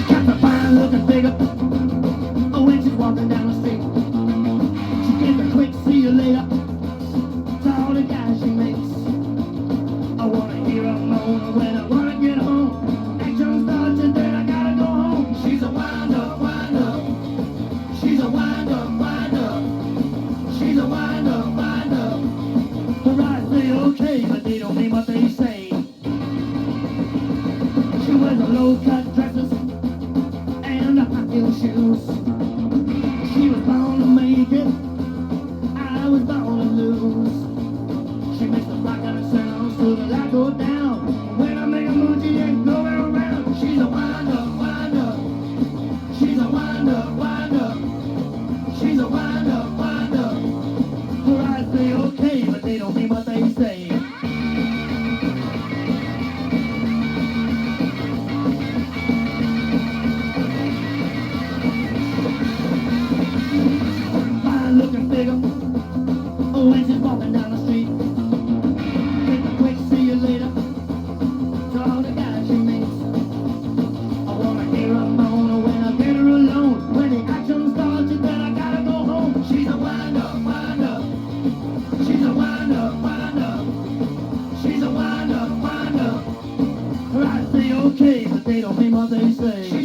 got the fine looking figure. Oh, when she's walking down the street, she gives a quick see you later to all the guys she makes. I wanna hear her moan when I wanna get home. Action starts and then I gotta go home. She's a wind-up, wind-up. She's a wind-up, wind-up. She's a wind-up, wind-up. Her eyes say okay, but they don't mean what they say. She wears a low-cut dresses and high heel shoes. She was born to make it, I was born to lose. She makes the rock out of sounds till the light goes down. When I make a move, she ain't going around. She's a wind-up, wind-up. She's a wind-up, wind-up. She's a wind-up, wind-up. Her eyes say okay, but they don't mean what they say. Fine looking figure. Oh, when she's walking down the street, take a quick see you later to all the guys she meets. I wanna hear her moan when I get her alone. When the action starts, and then I gotta go home. She's a wind-up, wind-up. She's a wind-up, wind-up. She's a wind-up, wind-up. Her eyes say okay, but they don't mean what they say.